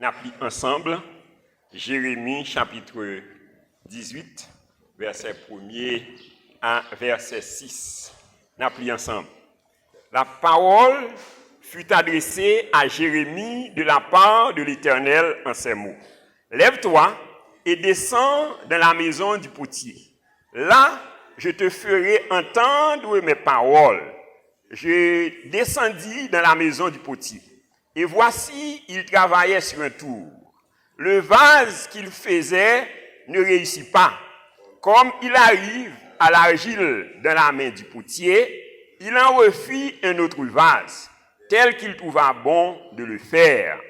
Nous pris ensemble Jérémie chapitre 18, verset 1er à verset 6. Nous pris ensemble. La parole fut adressée à Jérémie de la part de l'Éternel en ces mots. Lève-toi et descends dans la maison du potier. Là, je te ferai entendre mes paroles. Je descendis dans la maison du potier. Et voici, il travaillait sur un tour. Le vase qu'il faisait ne réussit pas. Comme il arrive à l'argile dans la main du potier, il en refit un autre vase, tel qu'il trouva bon de le faire.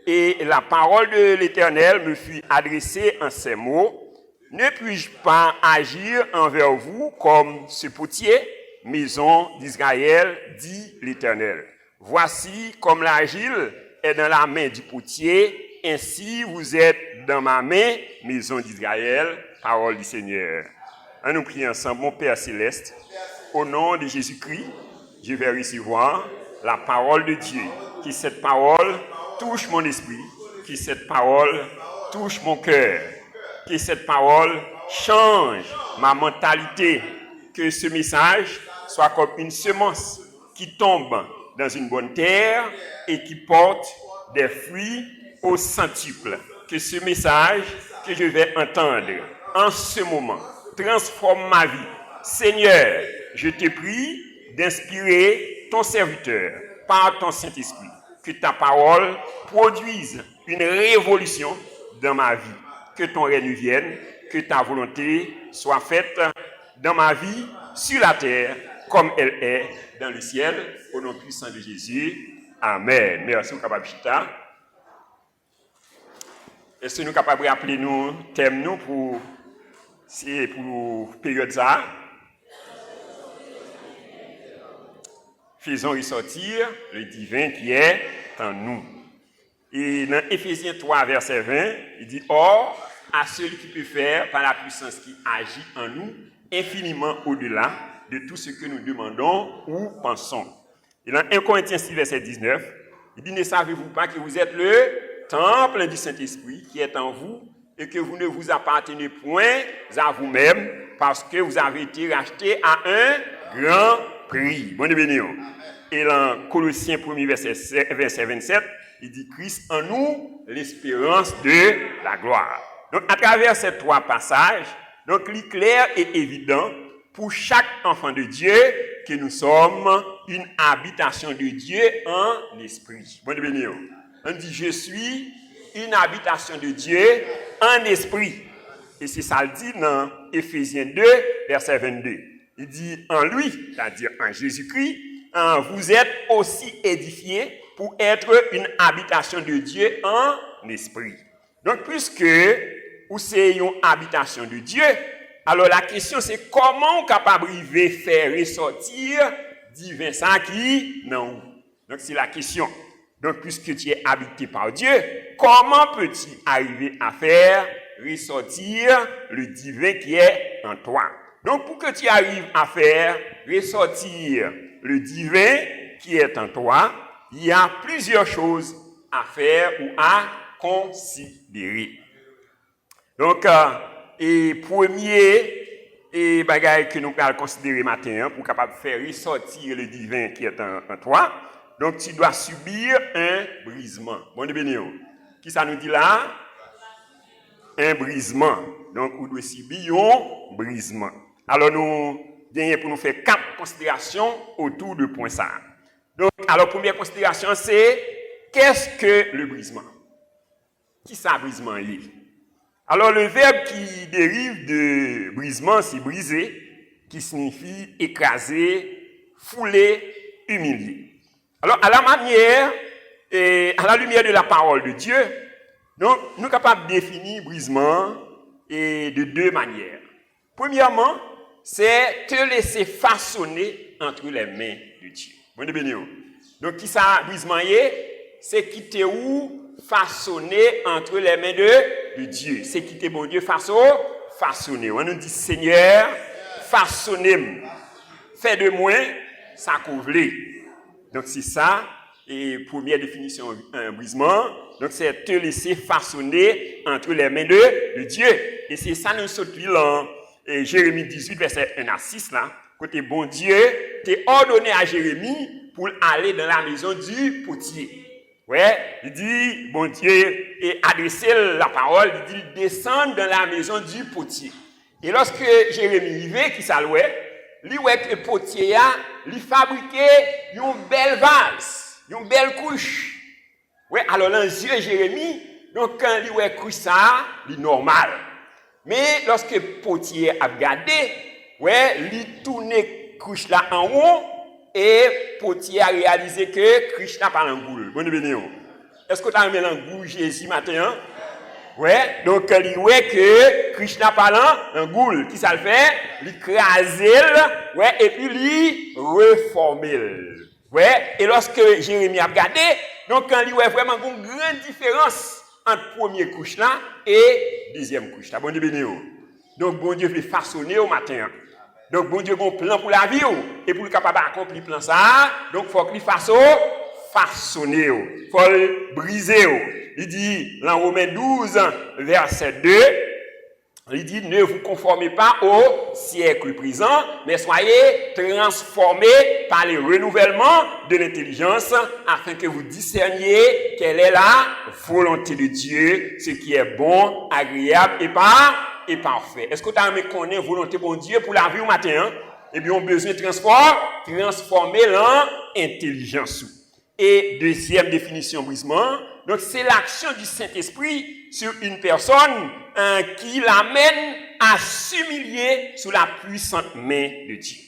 Et la parole de l'Éternel me fut adressée en ces mots. Ne puis-je pas agir envers vous comme ce potier, maison d'Israël, dit l'Éternel. Voici comme l'argile est dans la main du potier, ainsi vous êtes dans ma main, maison d'Israël, parole du Seigneur. Nous prions ensemble, mon Père Céleste, au nom de Jésus-Christ, je vais recevoir la parole de Dieu. Que cette parole touche mon esprit, que cette parole touche mon cœur, que cette parole change ma mentalité, que ce message soit comme une semence qui tombe dans une bonne terre et qui porte des fruits au centuple. Que ce message que je vais entendre en ce moment transforme ma vie. Seigneur, je te prie d'inspirer ton serviteur par ton Saint-Esprit. Que ta parole produise une révolution dans ma vie. Que ton règne vienne, que ta volonté soit faite dans ma vie, sur la terre, comme elle est dans le ciel, au nom puissant de Jésus. Amen. Merci, nous sommes capables de chita. Est-ce que nous sommes capables de rappeler nous thème nous pour période ça? Faisons ressortir le divin qui est en nous. Et dans Éphésiens 3, verset 20, il dit « Or, à celui qui peut faire, par la puissance qui agit en nous, infiniment au-delà de tout ce que nous demandons ou pensons. » Et dans 1 Corinthiens 6, verset 19, il dit « Ne savez-vous pas que vous êtes le temple du Saint-Esprit qui est en vous et que vous ne vous appartenez point à vous-même parce que vous avez été rachetés à un grand prix. » Bon béni. Et dans Colossiens 1, verset 27, il dit « Christ en nous, l'espérance de la gloire. » Donc, à travers ces trois passages, donc, il est clair et évident pour chaque enfant de Dieu que nous sommes une habitation de Dieu en esprit. Bon béni. On dit, je suis une habitation de Dieu en esprit. Et c'est ça le dit dans Éphésiens 2, verset 22. Il dit, en lui, c'est-à-dire en Jésus-Christ, vous êtes aussi édifiés pour être une habitation de Dieu en esprit. Donc, puisque vous êtes une habitation de Dieu, alors la question c'est comment on est capable de faire ressortir divin ça qui non. Donc, c'est la question. Donc, puisque tu es habité par Dieu, comment peux-tu arriver à faire ressortir le divin qui est en toi? Donc, pour que tu arrives à faire ressortir le divin qui est en toi, il y a plusieurs choses à faire ou à considérer. Donc, et premier bagage que nous allons considérer matin pour capable faire ressortir le divin qui est en toi, donc tu dois subir un brisement. Bon béni. Qui ça nous dit là? Un brisement. Donc, on doit subir un brisement. Alors, nous gagnons pour nous faire 4 considérations autour de point ça. Donc, alors, première considération, c'est qu'est-ce que le brisement? Qui ça, brisement est? Alors, le verbe qui dérive de brisement, c'est briser, qui signifie écraser, fouler, humilier. Alors, à la manière et à la lumière de la parole de Dieu, donc, nous sommes capables de définir brisement de 2 manières. Premièrement, c'est te laisser façonner entre les mains de Dieu. Bon béni. Donc, qui ça, brisement est? C'est quitter où façonner entre les mains de Dieu. C'est quitter bon Dieu façonner. On nous dit, Seigneur, façonnez-moi. Fais de moi ça qu'on voulait. Donc, c'est ça. Et première définition, un brisement, Donc, c'est te laisser façonner entre les mains de Dieu. Et c'est ça nous saute dans Jérémie 18, verset 1 à 6, là. Côté bon Dieu, t'es ordonné à Jérémie pour aller dans la maison du potier. Ouais, il dit, bon Dieu, et adresser la parole, il dit, descendre dans la maison du potier. Et lorsque Jérémie y va, qui s'allouait, lui, ouais, que le potier a, lui fabriquait une belle vase, une belle couche. Ouais, alors, dans les yeux de Jérémie, donc, quand lui, ouais, couche ça, il est normal. Mais lorsque le potier a regardé, ouais, lui tourner couche là en haut, et potier a réalisé que Krishna parle en goule. Bonne bénédiction. Est-ce que tu as mis en goule Jésus matin? Ouais, donc il voit que Krishna parle en goule. Qui ça le fait? Il crase, ouais, et puis il reforme. Ouais, et lorsque Jérémie a regardé, donc quand il voit vraiment une grande différence entre première couche là et deuxième couche là. Bonne bénédiction. Donc bon Dieu veut façonner au matin. Donc, bon Dieu a un plan pour la vie, et pour le capable d'accomplir le plan ça, donc il faut qu'il fasse façonner, il faut le briser. Il dit, dans Romains 12, verset 2, il dit, ne vous conformez pas au siècle présent, mais soyez transformés par le renouvellement de l'intelligence, afin que vous discerniez quelle est la volonté de Dieu, ce qui est bon, agréable et parfait. Est-ce que tu as aimé connaître la volonté de bon Dieu pour la vie au matin? Eh bien, on a besoin de transformer l'intelligence. Et deuxième définition brisement, donc c'est l'action du Saint-Esprit sur une personne qui l'amène à s'humilier sous la puissante main de Dieu.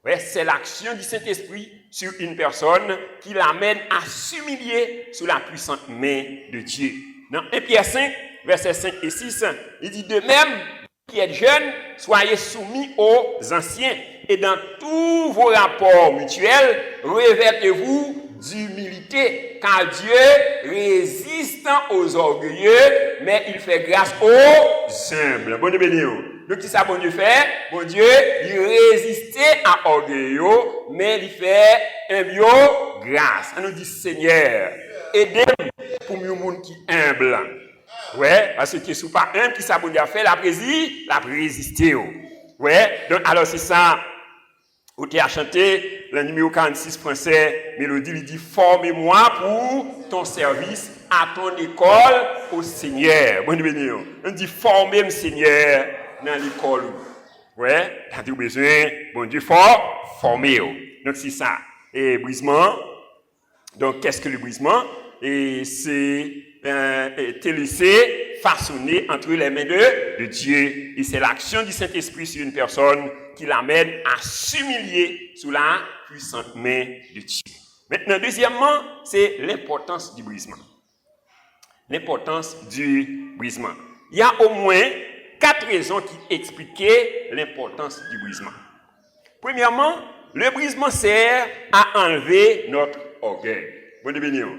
Ouais, c'est l'action du Saint-Esprit sur une personne qui l'amène à s'humilier sous la puissante main de Dieu. Dans 1 Pierre 5, versets 5 et 6, il dit de même, qui êtes jeunes, soyez soumis aux anciens. Et dans tous vos rapports mutuels, revêtez-vous d'humilité, car Dieu résiste aux orgueilleux, mais il fait grâce aux humbles. Bonne bénédiction. Donc, qui ça, bon Dieu fait? Bon Dieu, il résistait à orgueilleux, mais il fait un bio grâce. On nous dit, Seigneur, aidez-moi pour mieux monde qui est humble. Ouais, parce que qui sont pas humble, qui ça, bon Dieu a fait, la résister. Ouais, donc, alors c'est ça. Où tu as chanté le numéro 46 français, mélodie, il dit formez-moi pour ton service à ton école au Seigneur. Bonne bénédiction. On dit formez-moi, Seigneur, dans l'école. Ouais, tu as besoin, bon Dieu, former. Donc c'est ça. Et brisement, donc qu'est-ce que le brisement? Et c'est te laisser façonner entre les mains de Dieu. Et c'est l'action du Saint-Esprit sur une personne qui l'amène à s'humilier sous la puissante main de Dieu. Maintenant, deuxièmement, c'est l'importance du brisement. L'importance du brisement. Il y a au moins 4 raisons qui expliquaient l'importance du brisement. Premièrement, le brisement sert à enlever notre orgueil. Bonne bénédiction.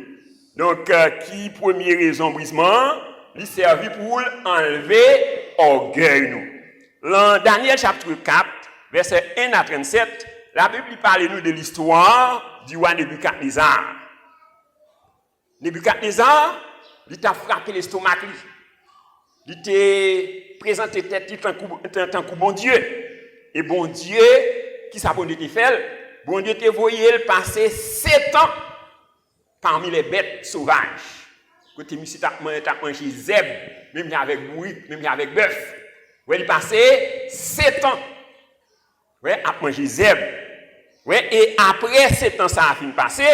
Donc, qui première raison brisement? Il servi pour enlever orgueil nous. Dans Daniel chapitre 4, verset 1 à 37, la Bible parle nous de l'histoire du roi Nebuchadnezzar. Nebuchadnezzar, il t'a frappé l'estomac. Il t'a présenté tête tant que bon Dieu. Et bon Dieu, qui ça bon Dieu t'a fait? Bon Dieu t'a voyé passer 7 ans parmi les bêtes sauvages. Côté monsieur t'a mangé zèbre, même avec bouillie, même avec bœuf. Ouais, il passait 7 ans. Ouais, à manger zèbre. Ouais, et après 7 ans, ça a fini de passer.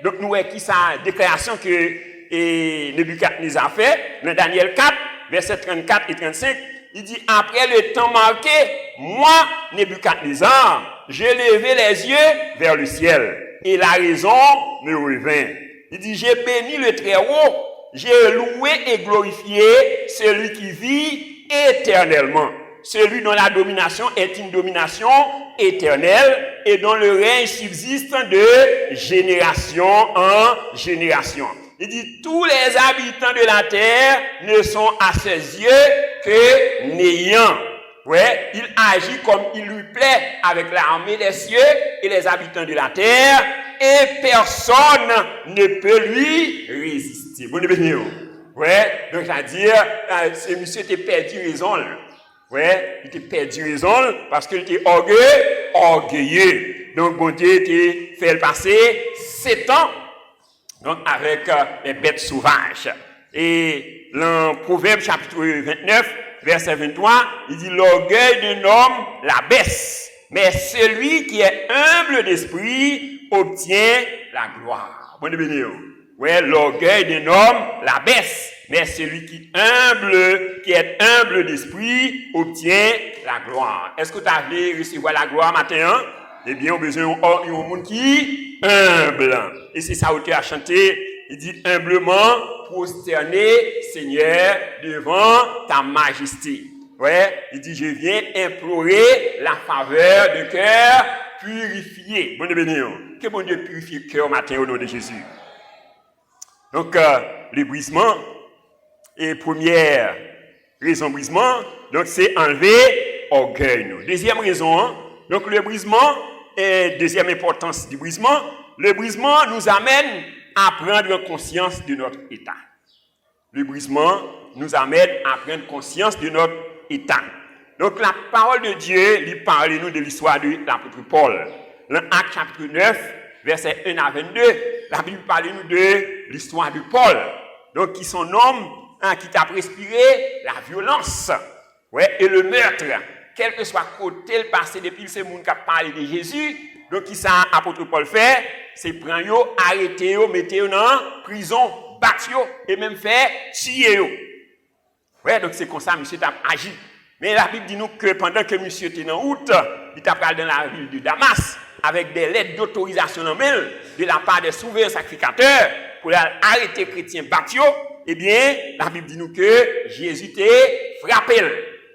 Donc, nous voyons qui ça, déclaration que Nebuchadnezzar a fait, dans Daniel 4, versets 34 et 35, il dit, après le temps marqué, moi, Nebuchadnezzar, j'ai levé les yeux vers le ciel, et la raison me revint. Il dit, j'ai béni le Très-Haut, j'ai loué et glorifié celui qui vit éternellement. Celui dont la domination est une domination éternelle et dont le règne subsiste de génération en génération. Il dit, tous les habitants de la terre ne sont à ses yeux que néants. Ouais, il agit comme il lui plaît avec l'armée des cieux et les habitants de la terre et personne ne peut lui résister. Bonne bénédiction. Ouais, donc c'est-à-dire, ce monsieur était perdu raison. Là. Ouais, il était perdu raison parce qu'il était orgueilleux. Donc, bon Dieu était fait le passer 7 ans donc avec les bêtes sauvages. Et dans Proverbe chapitre 29, verset 23, il dit l'orgueil d'un homme la baisse, mais celui qui est humble d'esprit obtient la gloire. Bon béni. Ouais, l'orgueil d'un homme la baisse, mais celui qui est humble d'esprit obtient la gloire. Est-ce que tu as voulu recevoir la gloire matin? Eh bien, on a besoin d'un monde qui est humble. Et c'est ça que tu as chanté. Il dit humblement prosterné, Seigneur, devant ta majesté. Ouais, il dit je viens implorer la faveur de cœur purifié. Bon béni. Que bon Dieu purifie le cœur matin au nom de Jésus. Donc, le brisement, et première raison brisement, donc c'est enlever orgueil. Deuxième raison, donc le brisement, et deuxième importance du brisement, le brisement nous amène à prendre conscience de notre état. Le brisement nous amène à prendre conscience de notre état. Donc la parole de Dieu lui parle nous de l'histoire de l'apôtre Paul. Dans Actes chapitre 9, versets 1 à 22, la Bible parle nous de l'histoire de Paul. Donc qui son homme qui t'a respiré la violence, ouais, et le meurtre. Quel que soit côté le passé depuis ce monde qui a parlé de Jésus, donc qui ça apôtre Paul fait, c'est prendre yo, arrêter yo, mettre yo dans prison, battre yo et même faire tuer yo. Ouais, donc c'est comme ça monsieur t'a agi. Mais la Bible dit nous que pendant que monsieur était en route, il t'a parlé dans la ville de Damas avec des lettres d'autorisation en main de la part des souverains sacrificateurs pour arrêter les chrétiens battre yo. Eh bien, la Bible dit nous que Jésus était frappé.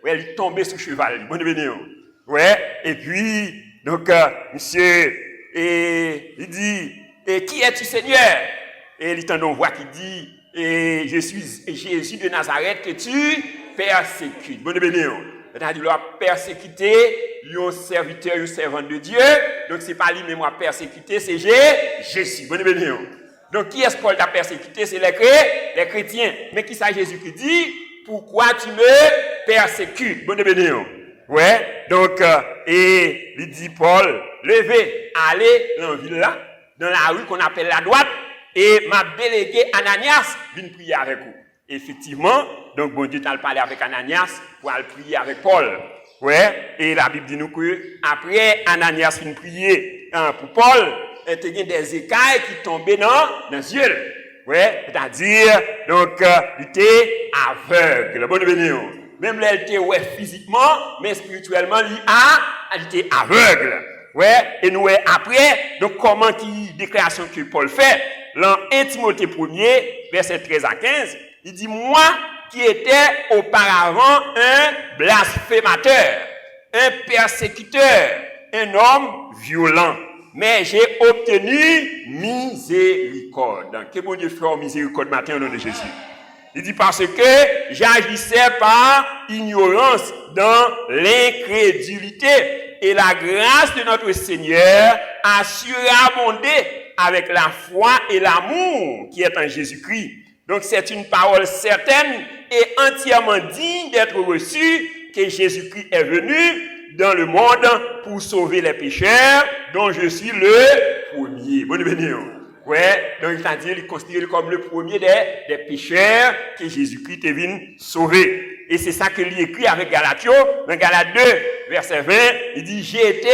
Ouais, il est tombé sous cheval. Bonne béni. Ouais, et puis, donc, monsieur, et il dit, et qui es-tu, Seigneur? Et il entend une voix qui dit, et je suis Jésus de Nazareth que tu persécutes. Bonne béni. C'est-à-dire, il a persécuté un serviteur, un servant de Dieu. Donc, c'est pas lui-même qui a persécuté, c'est Jésus. Bonne béni. Donc, qui est-ce Paul t'a persécuté? C'est les chrétiens. Mais qui ça Jésus qui dit? Pourquoi tu me persécutes? Bonne béni. Ouais. Donc, et il dit Paul, levez, allez dans la ville là, dans la rue qu'on appelle la droite, et m'a délégué Ananias d'une prier avec vous. Effectivement, donc bon Dieu t'a parlé avec Ananias pour aller prier avec Paul. Ouais. Et la Bible dit nous que après Ananias une prier pour Paul, il y a des écailles qui tombaient dans les yeux. Ouais, c'est-à-dire, donc, il était aveugle. Bonne béni. Même là, il était ouais, physiquement, mais spirituellement, il était aveugle. Ouais, et nous, après, donc, comment qui déclaration que Paul fait, dans 1 Timothée 1er, verset 13 à 15, il dit, moi qui étais auparavant un blasphémateur, un persécuteur, un homme violent, mais j'ai obtenu miséricorde. Que bon Dieu fait miséricorde matin au nom de Jésus. Il dit parce que j'agissais par ignorance dans l'incrédulité et la grâce de notre Seigneur a surabondé avec la foi et l'amour qui est en Jésus-Christ. Donc c'est une parole certaine et entièrement digne d'être reçue que Jésus-Christ est venu dans le monde pour sauver les pécheurs, dont je suis le premier. Bonne béni. Ouais, donc c'est-à-dire il considère comme le premier des pécheurs que Jésus-Christ est venu sauver. Et c'est ça que lui écrit avec Galatio, dans Galates 2, verset 20, il dit, j'ai été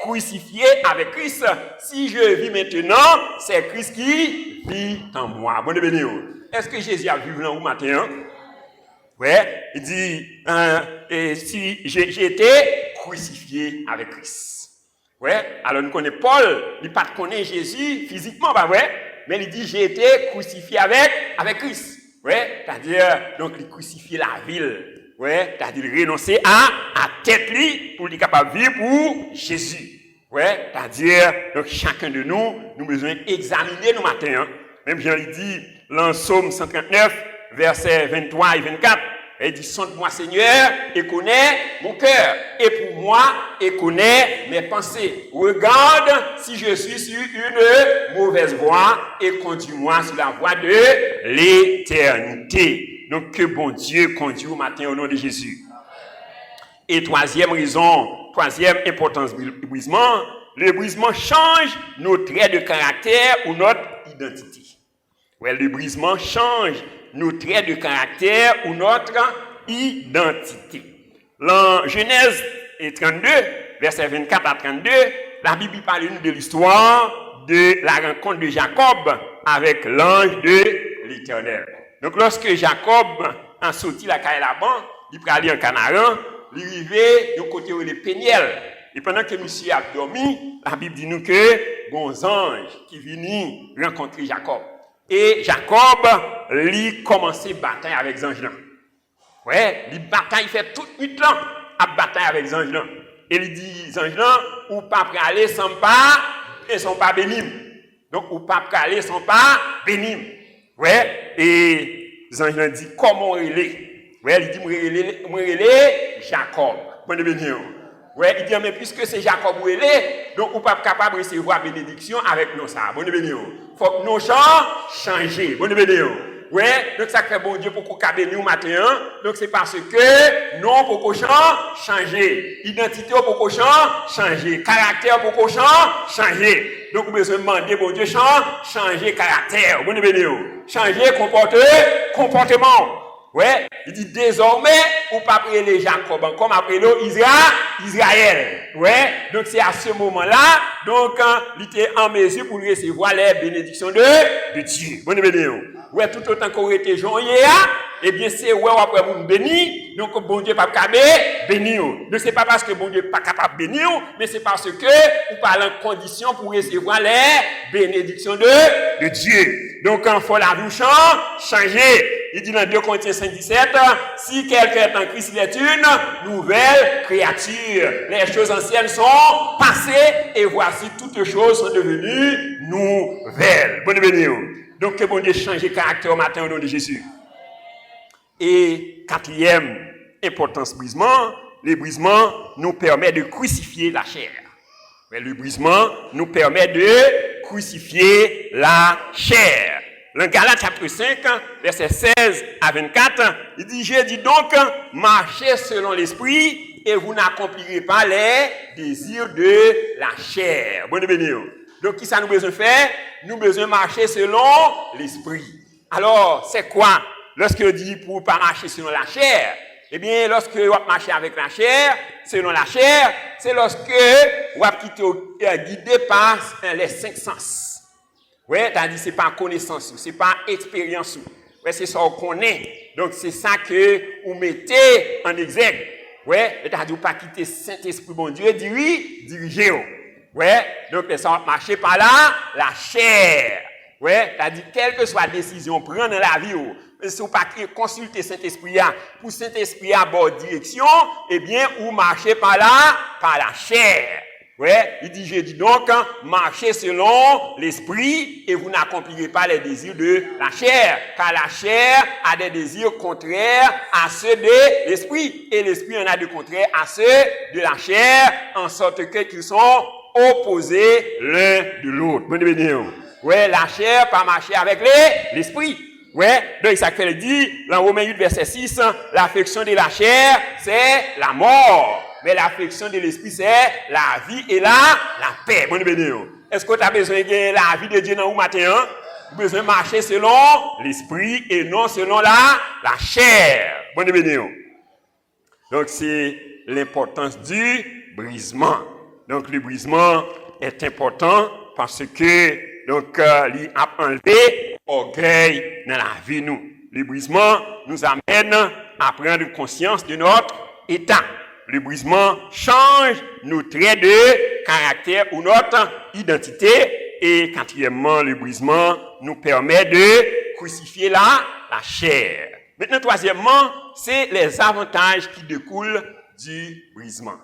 crucifié avec Christ. Si je vis maintenant, c'est Christ qui vit en moi. Bonne béni. Est-ce que Jésus a vu là au matin? Ouais, il dit, et si j'ai été crucifié avec Christ. Ouais, alors nous connaissons Paul, il pas connaît Jésus physiquement, pas vrai, mais il dit j'ai été crucifié avec Christ. Ouais, c'est-à-dire donc il crucifié la ville. Ouais, c'est-à-dire renoncer à tête lui pour être capable de vivre pour Jésus. Ouais, c'est-à-dire donc chacun de nous besoin examiner nos matins. Hein. Même Jean il dit dans Psaume 139 versets 23 et 24, Il dit, sonde-moi Seigneur et connais mon cœur. Et pour moi et connais mes pensées. Regarde si je suis sur une mauvaise voie et conduis-moi sur la voie de l'éternité. Donc que bon Dieu conduit au matin au nom de Jésus. Et troisième raison, troisième importance du brisement, le brisement change nos traits de caractère ou notre identité. Ouais, le brisement change nos traits de caractère ou notre identité. Dans Genèse 32, versets 24 à 32, la Bible parle de l'histoire de la rencontre de Jacob avec l'ange de l'Éternel. Donc lorsque Jacob a sorti la caille là-bas, il peut aller en Canaan, il arrivait du côté où les Péniel. Et pendant que monsieur a dormi, la Bible dit nous que bon ange qui vient rencontrer Jacob. Et Jacob, lui, commençait bataille avec les anges là. Ouais, il bataille, il fait toute nuit là, à bataille avec les anges là. Et il dit, les anges là, ou pas aller sans pas, et sont pas bénis. Donc, ou pas aller sans pas bénis. Ouais, et les anges là dit, comment il est? Ouais, il dit, moi Jacob. Bon béni. Ouais, il dit, mais puisque c'est Jacob où il est, donc on n'est pas capable de recevoir bénédiction avec nous ça. Bon béni. Il faut que nos chants changent. Bon béni. Ouais, donc ça crée bon Dieu pour qu'on bénisse au matin. Donc c'est parce que non pour qu'on changer, identité pour qu'on changer, caractère pour qu'on changer. Donc on a besoin de demander bon Dieu changer caractère. Bon béni. Changer comportement. Ouais, il dit désormais, ou pas appeler Jacob, comme appeler Israël. Ouais, donc c'est à ce moment-là, donc, il était en mesure pour recevoir les bénédictions de Dieu. Bon, béni. Ouais, tout autant qu'on était joyeux, eh bien, c'est ouais, après vous béni, donc bon Dieu pas capable bénir. Donc c'est pas parce que bon Dieu pas capable bénir, mais c'est parce que vous parlez en condition pour recevoir les bénédictions de Dieu. Donc, il faut la vie changer. Il dit dans 2 Corinthiens 5:17, si quelqu'un est en Christ, il est une nouvelle créature. Les choses anciennes sont passées et voici toutes choses sont devenues nouvelles. Bonne béni. Donc, que bon Dieu change de caractère au matin au nom de Jésus. Et quatrième importance brisement, le brisement nous permet de crucifier la chair. Mais le brisement nous permet de crucifier la chair. Dans Galates chapitre 5, versets 16 à 24, il dit, je dis donc, marchez selon l'esprit et vous n'accomplirez pas les désirs de la chair. Bonne béni. Donc, qui ça nous besoin faire? Nous besoin marcher selon l'esprit. Alors, c'est quoi? Lorsque je dis pour pas marcher selon la chair, eh bien, lorsque vous marchez avec la chair, selon la chair, c'est lorsque vous êtes guidé par les 5 sens. Ouais, t'as dit, c'est pas connaissance, c'est pas expérience. Ouais, c'est ça qu'on connaît. Donc, c'est ça que vous mettez en exergue. Ouais, t'as dit, vous pas quitter Saint-Esprit, bon Dieu, dirigez. Ouais, donc, ça va marcher par là, la chair. Ouais, t'as dit, quelle que soit la décision, prendre dans la vie, si vous pas consulter Saint-Esprit, pour Saint-Esprit à bonne direction, eh bien, vous marchez par là, par la chair. Ouais, il dit, je dis donc, marchez selon l'esprit et vous n'accomplirez pas les désirs de la chair, car la chair a des désirs contraires à ceux de l'esprit et l'esprit en a de contraires à ceux de la chair, en sorte que qu'ils sont opposés l'un de l'autre. Bonne béni. Ouais, la chair pas marcher avec l'esprit. Ouais, donc ça fait dit, dans Romains 8, verset 6, l'affection de la chair, c'est la mort. Mais l'affection de l'esprit, c'est la vie et la paix. Bonne béni. Est-ce que tu as besoin de la vie de Dieu dans le matin? Tu as besoin de marcher selon l'esprit et non selon la chair. Bonne béni. Donc, c'est l'importance du brisement. Donc, le brisement est important parce que, donc, il a enlevé orgueil dans la vie, nous. Le brisement nous amène à prendre conscience de notre état. Le brisement change nos traits de caractère ou notre identité. Et quatrièmement, le brisement nous permet de crucifier la chair. Maintenant, troisièmement, c'est les avantages qui découlent du brisement.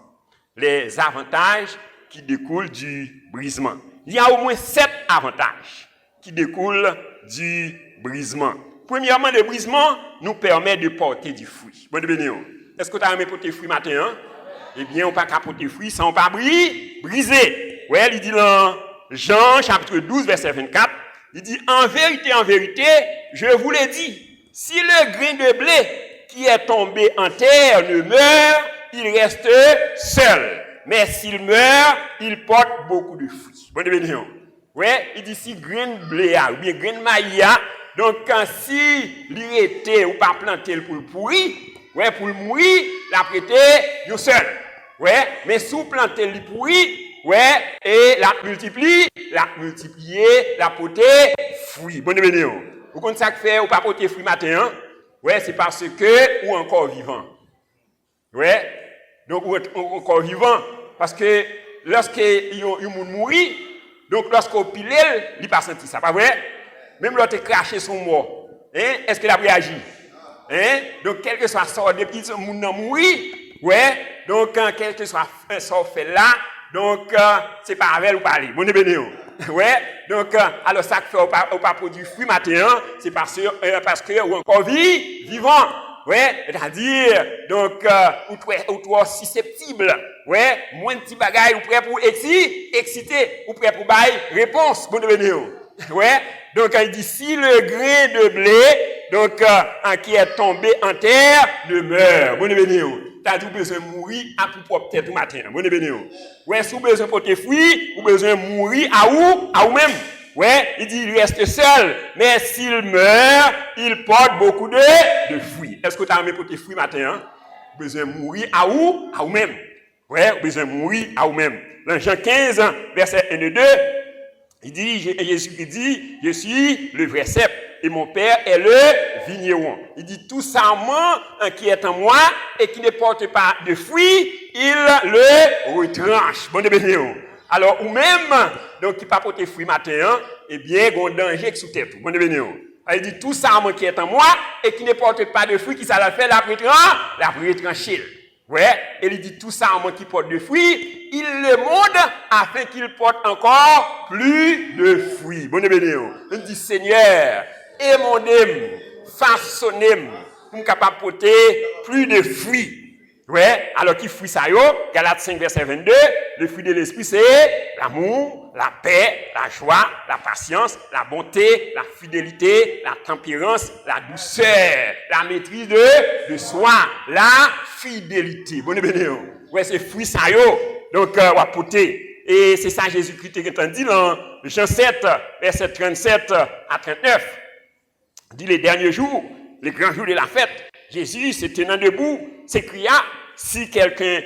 Les avantages qui découlent du brisement. Il y a au moins 7 avantages qui découlent du brisement. Premièrement, le brisement nous permet de porter du fruit. Bon, est-ce que tu as aimé porter fruit matin? Hein? Eh bien, on ne peut pas porter fruit sans pas briser. Ouais, il dit dans Jean, chapitre 12, verset 24, il dit, en vérité, je vous l'ai dit, si le grain de blé qui est tombé en terre ne meurt, il reste seul. Mais s'il meurt, il porte beaucoup de fruits. Bon, ouais, il dit si grain de blé ou bien grain de maïs, donc si l'irrité ou pas planter pour le pourrir, ouais, pour le mourir, la prêter, yo seul. Ouais, mais sous planter le pourri, ouais, et la multiplier, la porter fruit. Bon, vous comprenez ça que fait ou pas porter fruit matin, hein? Ouais, c'est parce que ou encore vivant. Ouais, donc ou encore vivant, parce que lorsque il mourit, donc lorsqu'on pile, il pas senti ça, pas vrai? Même lorsque craché son mort, hein, est-ce qu'il a réagi? Hein? Donc quel que soit sort depuis ce monde mourir, ouais, donc quel que soit sort fait là, donc c'est pas avec ou parler. Bon ouais, donc alors ça que fait au pas produit fruit matin, c'est parce que ou encore vivant. Ouais, c'est-à-dire, donc, ou toi susceptible, ouais, moins de petits bagailles, ou prêt pour exciter, ou prêt pour bailler réponse, bon ouais, donc, il dit, si le grain de blé, donc, qui est tombé en terre, ne meurt, bon t'as tout besoin de mourir à tout propre tête tout matin, bon ouais, si vous besoin de porter fruit, vous besoin de mourir à où même. Ouais, il dit, il reste seul, mais s'il meurt, il porte beaucoup de fruits. Est-ce que tu as aimé pour tes fruits matin? Hein? Besoin de mourir à où? À vous-même. Ouais, besoin de mourir à vous-même. Dans Jean 15, verset 1 et 2, il dit, Jésus dit, je suis le vrai cep et mon Père est le vigneron. Il dit, tout sarment qui est en moi et qui ne porte pas de fruits, il le retranche. Bon, alors, ou même, donc, qui pas porter fruit matin, hein, eh bien, il y a un danger qui sous tête. Bon, il dit, tout ça qui est en moi et qui ne porte pas de fruits, qui ça la fait, la retrancher. Ouais, et il dit, tout ça qui porte de fruits, il le montre afin qu'il porte encore plus de fruits. Bon, il dit, Seigneur, aimons-nous, façonnez-nous, pour nous capable de porter plus de fruits. Ouais, alors qui fruit ça yo? Galates 5 verset 22, le fruit de l'esprit c'est l'amour, la paix, la joie, la patience, la bonté, la fidélité, la tempérance, la douceur, la maîtrise de soi, la fidélité. Bonne bénédiction. Ouais, c'est fruit ça yo. Donc on va porter. Et c'est ça Jésus-Christ qui a dit dans Jean 7 verset 37 à 39. Dit les derniers jours, les grands jours de la fête, Jésus se tenant debout, s'écria, si quelqu'un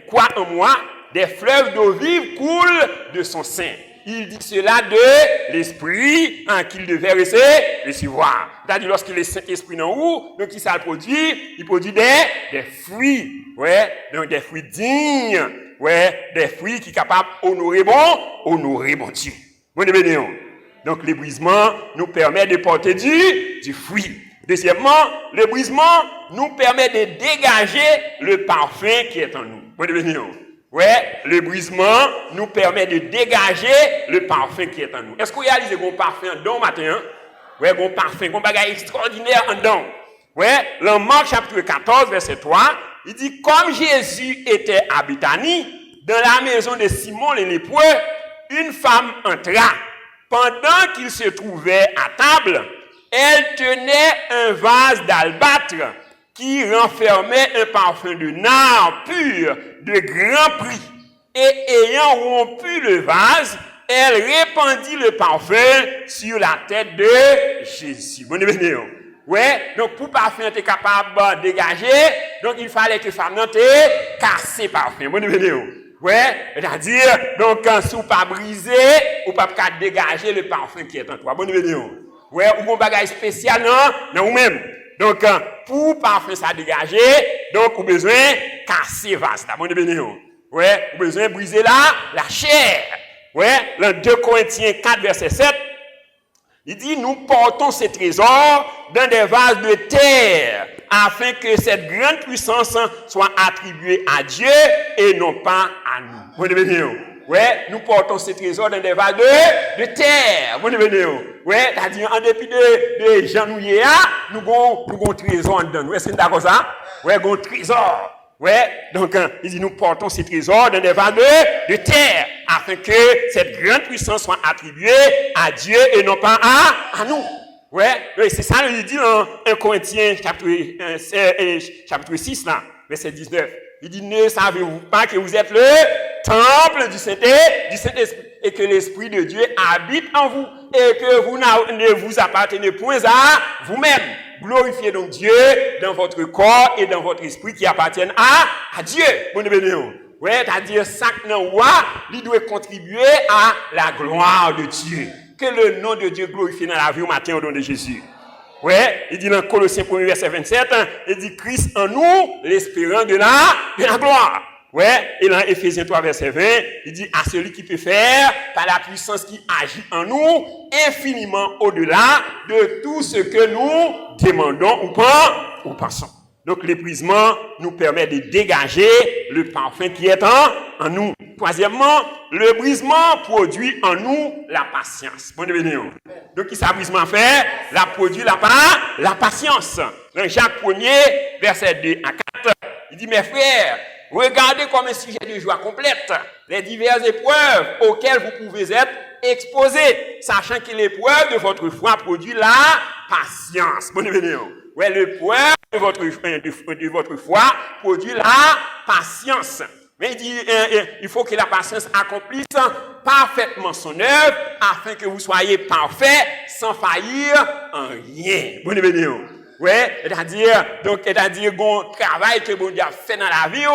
croit en moi, des fleuves d'eau vive coulent de son sein. Il dit cela de l'esprit qu'il devait recevoir. C'est-à-dire lorsque le Saint-Esprit dans où, donc il ça produit, il produit des fruits, ouais, donc des fruits dignes, ouais, des fruits qui sont capables d'honorer bon Dieu. Bon, donc le brisement nous permet de porter du fruit. Deuxièmement, le brisement nous permet de dégager le parfum qui est en nous. Ouais, le brisement nous permet de dégager le parfum qui est en nous. Est-ce qu'on réalise un parfum en dedans matin? Hein? Ouais, un parfum, un bagage extraordinaire en dedans. Ouais, dans Marc chapitre 14, verset 3, il dit, comme Jésus était à Béthanie, dans la maison de Simon le lépreux, une femme entra. Pendant qu'il se trouvait à table, elle tenait un vase d'albâtre qui renfermait un parfum de nard pur de grand prix. Et ayant rompu le vase, elle répandit le parfum sur la tête de Jésus. Bonne bénédiction. Ouais, donc pour parfum être capable de dégager, donc il fallait que femme te casser parfum. Bonne bénédiction. Ouais, c'est-à-dire, donc si vous pas briser, ou pas dégager le parfum qui est en toi. Bonne bénédiction. Ouais, ou un bagage spécial, non, ou même. Donc, pour parfum ça dégager, donc, vous besoin casser vase, la bonne bénédiction. Ouais, vous besoin briser la chair. Ouais, dans 2 Corinthiens 4, verset 7, il dit, nous portons ces trésors dans des vases de terre, afin que cette grande puissance soit attribuée à Dieu et non pas à nous. Bonne bénédiction. Ouais, nous portons ces trésors dans des vases de terre. Vous venez, ouais, c'est-à-dire, en dépit de gens nous nous avons trésor dedans. Nous, est-ce que c'est d'accord ça? Ouais, nous avons trésor. Ouais, donc, il dit, nous portons ces trésors dans des vases de terre, afin que cette grande puissance soit attribuée à Dieu et non pas à nous. Ouais, c'est ça, il dit dans 1 Corinthiens, chapitre 6, là, verset 19. Il dit, ne savez-vous pas que vous êtes le temple du Saint-Esprit et que l'Esprit de Dieu habite en vous et que vous ne vous appartenez point à vous-même. Glorifiez donc Dieu dans votre corps et dans votre esprit qui appartiennent à Dieu. Bonne bénédiction. Ouais, c'est-à-dire, chaque nom, il doit contribuer à la gloire de Dieu. Que le nom de Dieu glorifie dans la vie au matin au nom de Jésus. Ouais, il dit dans Colossiens 1 verset 27, il dit Christ en nous, l'espérant de la gloire. Ouais, et dans Éphésiens 3 verset 20, il dit à celui qui peut faire par la puissance qui agit en nous infiniment au-delà de tout ce que nous demandons ou pensons. Donc l'épuisement nous permet de dégager le parfum qui est en nous. Troisièmement, le brisement produit en nous la patience. Bonne bénédiction. Donc, qu'est-ce que le brisement fait? La produit la patience. Dans Jacques 1er, verset 2 à 4, il dit, mes frères, regardez comme un sujet de joie complète les diverses épreuves auxquelles vous pouvez être exposés, sachant que l'épreuve de votre foi produit la patience. Bonne bénédiction. Ouais, l'épreuve de votre foi produit la patience. Mais il dit, il faut que la patience accomplisse parfaitement son œuvre afin que vous soyez parfaits sans faillir en rien. Bonne bénédiction. Ouais, c'est-à-dire, bon travail que bon Dieu a fait dans la vie,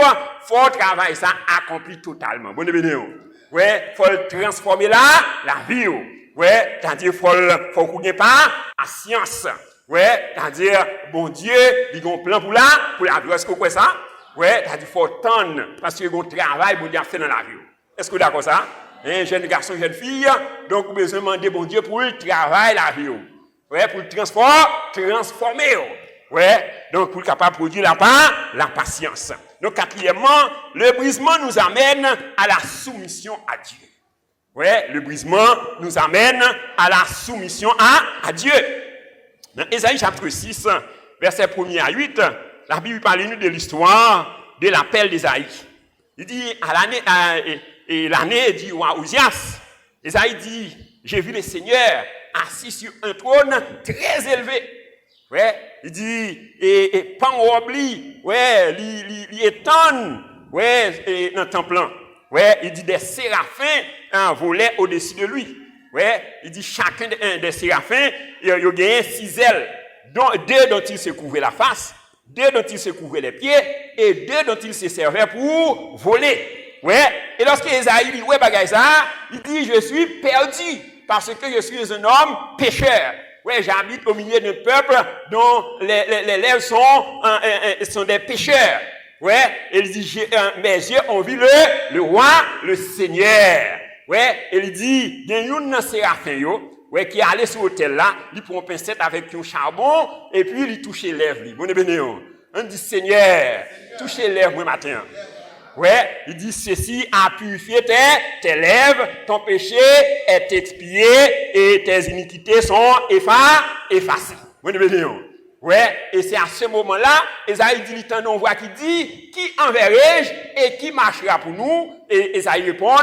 faut travail ça accompli totalement. Bonne bénédiction. Ouais, faut le transformer la vie. Ouais, c'est-à-dire, faut qu'on n'ait pas à science. Ouais, c'est-à-dire, bon Dieu, il a un plan pour la vie. Est-ce que vous croyez ça? Ouais, c'est-à-dire, faut tendre, parce que bon travail, bon Dieu a fait dans la vie. Est-ce que vous êtes d'accord ça? Jeune garçon, jeune fille, donc, vous besoin demander bon Dieu pour le travail, la vie. Ouais, pour le transformer. Ouais, donc, pour le capable de produire la patience. Donc, quatrièmement, le brisement nous amène à la soumission à Dieu. Ouais, le brisement nous amène à la soumission à Dieu. Dans Ésaïe chapitre 6, verset 1er à 8, la Bible parle-nous de l'histoire de l'appel d'Ésaïe. Il dit, l'année du roi Uzias, Ésaïe dit, j'ai vu le Seigneur assis sur un trône très élevé. Ouais, il dit, et pas oubli, ouais, il étonne, ouais, dans le temple. Ouais, il dit, des séraphins volaient au-dessus de lui. Ouais, il dit, chacun des séraphins, il a gagné 6 ailes, dont 2 dont il se couvrait la face, 2 dont il se couvrait les pieds, et 2 dont il se servait pour voler. Ouais, et lorsque Esaïe dit, ouais, bagay ça, il dit, je suis perdu, parce que je suis un homme pécheur. Ouais, j'habite au milieu d'un peuple dont les lèvres sont des pécheurs. Ouais, et il dit, mes yeux ont vu le roi, le Seigneur. Ouais, et il dit, il y a une séraphin, ouais, qui est allé sur l'hôtel là, il prend une pincette avec un charbon, et puis il touche les lèvres. Bonne bénédiction. On dit, Seigneur, touche les lèvres, moi, matin. Ouais, il dit, ceci a purifié tes lèvres, ton péché est expié, et tes iniquités sont effacées. Bonne bénédiction. Ouais, et c'est à ce moment-là, Esaïe dit, il on voit qui dit, qui enverrai-je et qui marchera pour nous? Et Esaïe répond,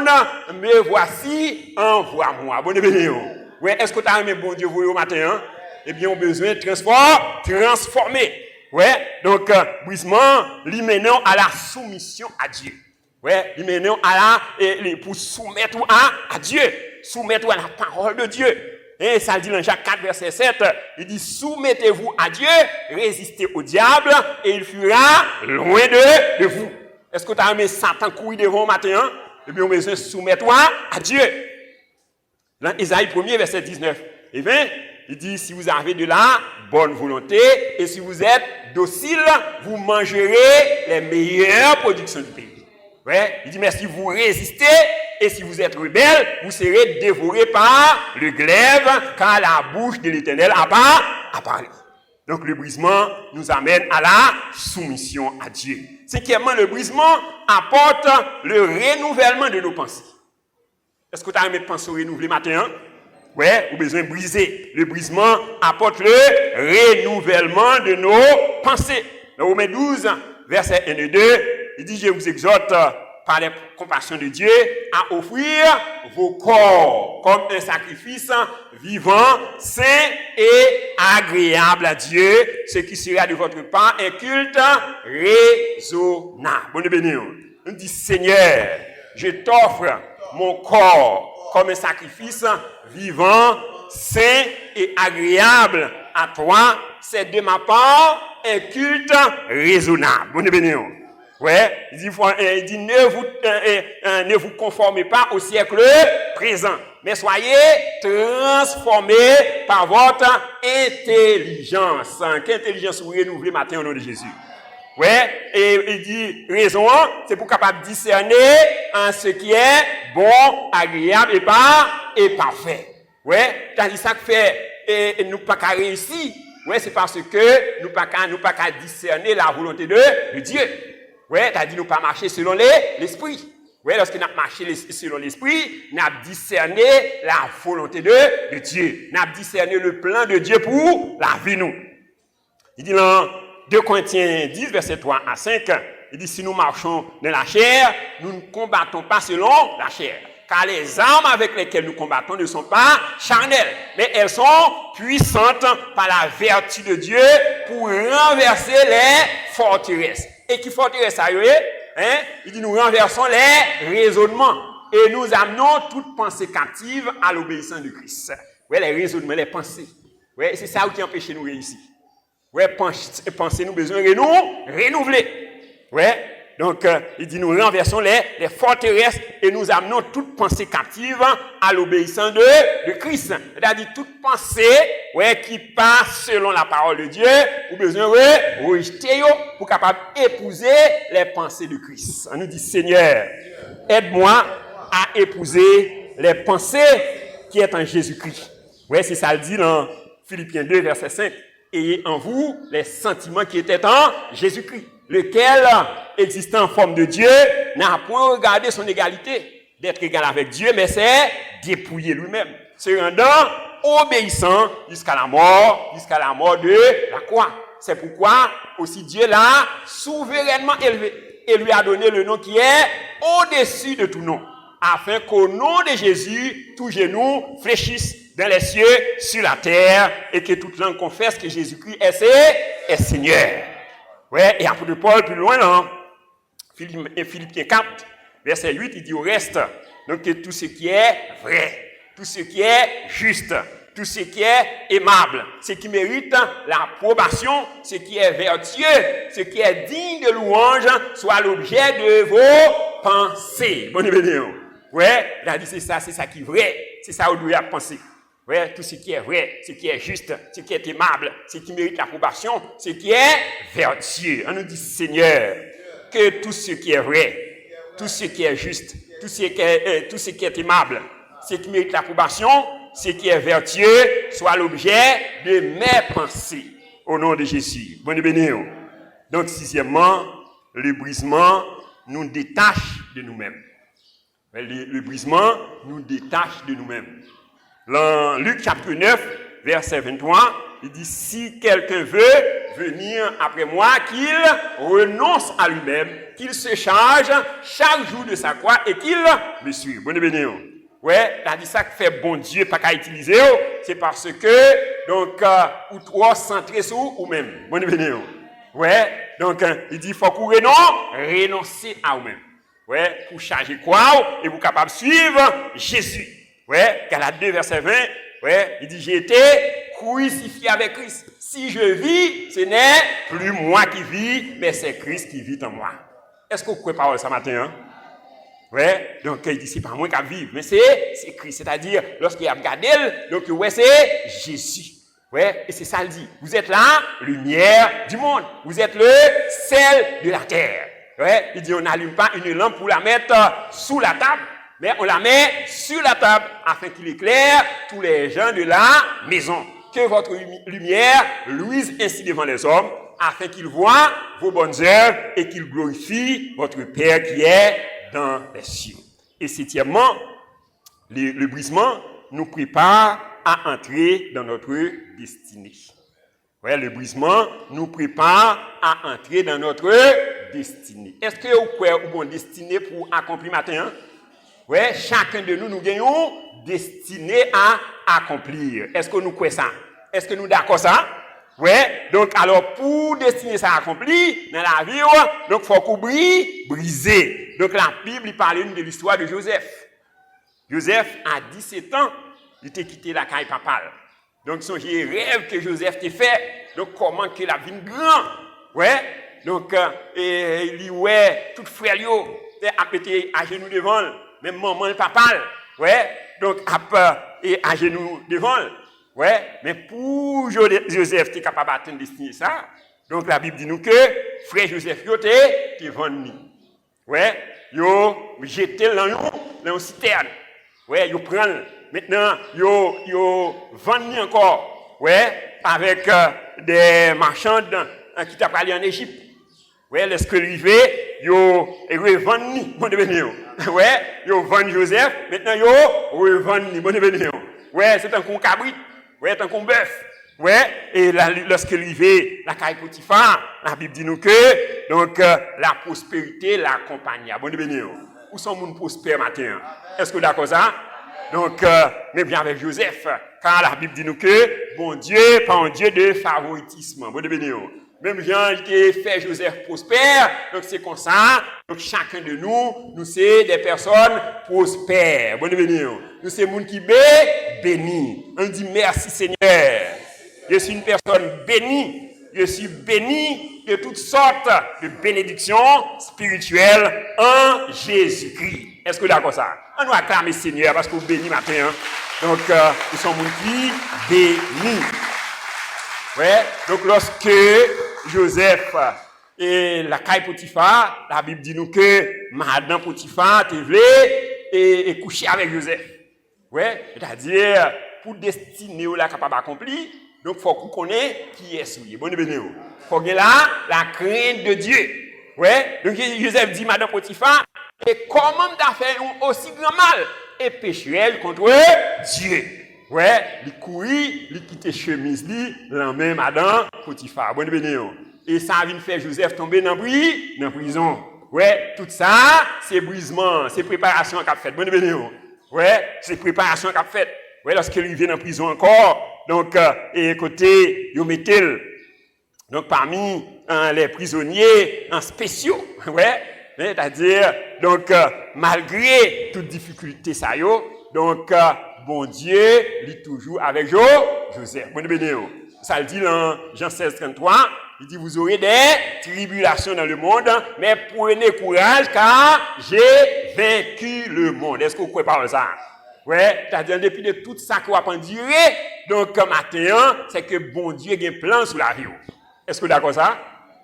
me voici, envoie-moi. Bonne bénédiction. Ouais, est-ce que tu as aimé bon Dieu vous au matin, hein? Eh bien, on a besoin de transformer. Ouais, donc, brisement, lui menant à la soumission à Dieu. Ouais, lui menant pour soumettre à Dieu. Soumettre à la parole de Dieu. Et ça dit dans Jacques 4, verset 7, il dit, soumettez-vous à Dieu, résistez au diable, et il fuira loin de vous. Est-ce que tu as aimé Satan courir devant le matin? Hein? Eh bien, on a besoin de soumettre à Dieu. Dans Isaïe 1er, verset 19 et 20, il dit, si vous avez de la bonne volonté, et si vous êtes docile, vous mangerez les meilleures productions du pays. Ouais, il dit, mais si vous résistez, et si vous êtes rebelle, vous serez dévorés par le glaive, car la bouche de l'Éternel a parlé. Donc le brisement nous amène à la soumission à Dieu. Cinquièmement, le brisement apporte le renouvellement de nos pensées. Est-ce que tu as aimé penser au renouveler matin? Hein? Ouais, ou besoin de briser. Le brisement apporte le renouvellement de nos pensées. Dans Romains 12, verset 1 et 2, il dit, je vous exhorte par la compassion de Dieu à offrir vos corps comme un sacrifice vivant, saint et agréable à Dieu, ce qui sera de votre part un culte raisonnable. Bonne bénédiction. On dit, Seigneur, je t'offre mon corps comme un sacrifice vivant, saint et agréable à toi. C'est de ma part un culte raisonnable. Bonne bénédiction. Ouais, il dit ne vous conformez pas au siècle présent, mais soyez transformés par votre intelligence. Quelle intelligence vous renouvelez matin au nom de Jésus? Ouais, et il dit raison, c'est pour capable discerner ce qui est bon, agréable et parfait. Ouais, tandis ça que fait nous pas qu'à réussir. Ouais, c'est parce que nous pas qu'à discerner la volonté de Dieu. Ouais, t'as dit nous pas marcher selon l'esprit. Ouais, lorsque nous marché selon l'esprit, nous avons discerné la volonté de Dieu. Nous avons discerné le plan de Dieu pour la vie nous. Il dit dans 2 Corinthiens 10, verset 3 à 5, il dit si nous marchons dans la chair, nous ne combattons pas selon la chair. Car les armes avec lesquelles nous combattons ne sont pas charnelles, mais elles sont puissantes par la vertu de Dieu pour renverser les forteresses. Et qui forteresse ça, il dit nous renversons les raisonnements et nous amenons toute pensée captive à l'obéissance de Christ. Ouais, les raisonnements, les pensées. Ouais, c'est ça qui empêche nous réussir. Ouais, pensez nous besoin de nous renouveler. Ouais. Donc, il dit, nous renversons les forteresses et nous amenons toute pensée captive à l'obéissance de Christ. C'est-à-dire, toute pensée, ouais, qui passe selon la parole de Dieu, ou besoin de rejeter pour capable épouser les pensées de Christ. On nous dit, Seigneur, aide-moi à épouser les pensées qui est en Jésus-Christ. Ouais, c'est ça le dit dans Philippiens 2, verset 5. Ayez en vous les sentiments qui étaient en Jésus-Christ, lequel, existant en forme de Dieu, n'a point regardé son égalité d'être égal avec Dieu, mais c'est dépouiller lui-même, se rendant obéissant jusqu'à la mort de la croix. C'est pourquoi aussi Dieu l'a souverainement élevé et lui a donné le nom qui est au-dessus de tout nom, afin qu'au nom de Jésus, tout genou fléchisse dans les cieux, sur la terre, et que toute langue confesse que Jésus-Christ est Seigneur. Ouais, et apôtre Paul, plus loin, dans Philippiens 4, verset 8, il dit au reste, donc que tout ce qui est vrai, tout ce qui est juste, tout ce qui est aimable, ce qui mérite l'approbation, ce qui est vertueux, ce qui est digne de louange, soit l'objet de vos pensées. Bonne bénédiction. Ouais, il a dit c'est ça qui est vrai, c'est ça où nous devons penser. Ouais, tout ce qui est vrai, ce qui est juste, ce qui est aimable, ce qui mérite l'approbation, ce qui est vertueux. On nous dit, Seigneur, que tout ce qui est vrai, tout ce qui est juste, tout ce qui est aimable, ce qui mérite l'approbation, ce qui est vertueux, soit l'objet de mes pensées. Au nom de Jésus. Bonne bénédiction. Donc, sixièmement, le brisement nous détache de nous-mêmes. Le brisement nous détache de nous-mêmes. Dans Luc chapitre 9, verset 23, il dit, si quelqu'un veut venir après moi, qu'il renonce à lui-même, qu'il se charge chaque jour de sa croix et qu'il me suive. Bonne bénédiction. Ouais, t'as dit ça que fait bon Dieu, pas qu'à utiliser, c'est parce que, donc, ou trop centré sur vous-même. Bonne bénédiction. Ouais, donc, il dit, faut qu'on renoncer à vous-même. Ouais, pour charger quoi, et vous capable de suivre Jésus. Ouais, Galates 2, verset 20, ouais, il dit, j'ai été crucifié avec Christ. Si je vis, ce n'est plus moi qui vis, mais c'est Christ qui vit en moi. Est-ce que vous pouvez parler ça matin, hein? Ouais, donc il dit, c'est pas moi qui vive, mais c'est Christ. C'est-à-dire, lorsqu'il a regardé, donc, ouais, c'est Jésus. Ouais, et c'est ça, il dit. Vous êtes la lumière du monde. Vous êtes le sel de la terre. Ouais, il dit, on n'allume pas une lampe pour la mettre sous la table, mais on la met sur la table afin qu'il éclaire tous les gens de la maison. Que votre lumière luise ainsi devant les hommes, afin qu'ils voient vos bonnes œuvres et qu'ils glorifient votre Père qui est dans les cieux. Et septièmement, Le brisement nous prépare à entrer dans notre destinée. Ouais, le brisement nous prépare à entrer dans notre destinée. Est-ce que vous croyez une destinée pour accomplir matin? Hein? Ouais, chacun de nous gagnons destinée à accomplir. Est-ce que nous croyons ça? Est-ce que nous d'accord ça? Ouais, donc alors pour destiner ça à accomplir dans la vie, donc faut qu'on briser. Donc la Bible parle de l'histoire de Joseph. Joseph a 17 ans, il était quitté la caille papale. Donc son rêve que Joseph t'a fait, donc comment que la vie grand. Ouais, donc il ouais tout frère yo a été à genoux devant, même maman le papal. Ouais, donc à genoux devant. Ouais, mais pour Joseph, tu es capable d'atteindre destinée ça. Donc la Bible dit nous que frère Joseph yo te vendu. Ouais, yo jeté dans une citerne. Ouais, yo prend maintenant yo vendu encore. Ouais, avec des marchands qui t'a parlé en Égypte. Ouais, lorsque arrivé, yo revendu bon devenir. Ouais, yo vendu Joseph, maintenant yo revendu bon devenir. Ouais, c'est un concabrit. Ouais, tant qu'on bœuf. Ouais, et lorsque arrivé la caille Potiphar, la Bible dit nous que donc la prospérité l'accompagne. Bon béni. Où sont moun prospère matin? Est-ce que d'accord ça? Donc mais bien avec Joseph, car la Bible dit nous que bon Dieu pas un Dieu de favoritisme. Bon béni. Même Jean il fait Joseph prospère, donc c'est comme ça. Donc chacun de nous c'est des personnes prospères. Bon béni. Nous c'est moun qui béni. On dit merci Seigneur. Je suis une personne bénie. Je suis béni de toutes sortes de bénédictions spirituelles en Jésus-Christ. Est-ce que d'accord ça? On nous acclame Seigneur parce que vous bénissez matin. Hein? Donc nous sommes moun qui bénis. Ouais. Donc lorsque Joseph et la caille Potiphar, la Bible dit nous que Madame Potiphar te voulait et coucher avec Joseph. Ouais, c'est-à-dire pour destiner ou la capable d'accomplir, donc faut qu'on connaisse qui est souillé. Bonne bénéo. Faut que là la crainte de Dieu. Ouais, donc Joseph dit Madame Potiphar, et comment t'a fait un aussi grand mal et pécherel contre Dieu. Ouais, il courit, il quitte chemise li, l'emmène Madame Potiphar. Bonne bénéo. Et ça vient faire Joseph tomber dans prison. Ouais, tout ça, c'est brisement, c'est préparation qu'a fait. Bonne bénéo. Ouais, c'est préparation qu'a fait. Ouais, lorsqu'il vient en prison encore, donc, et côté, il mettait, donc, parmi les prisonniers en spéciaux, ouais, c'est-à-dire, donc, malgré toute difficulté, ça, donc, bon Dieu, il est toujours avec Joseph. Bon béni. Ça le dit dans Jean 16, 33, il dit, vous aurez des tribulations dans le monde, mais prenez courage, car j'ai vaincu le monde. Est-ce que vous pouvez parler de ça? Ouais, c'est-à-dire, depuis de tout ça qu'on va endurer, donc, matin, c'est que bon Dieu a un plan sur la vie. Est-ce que vous d'accord ça?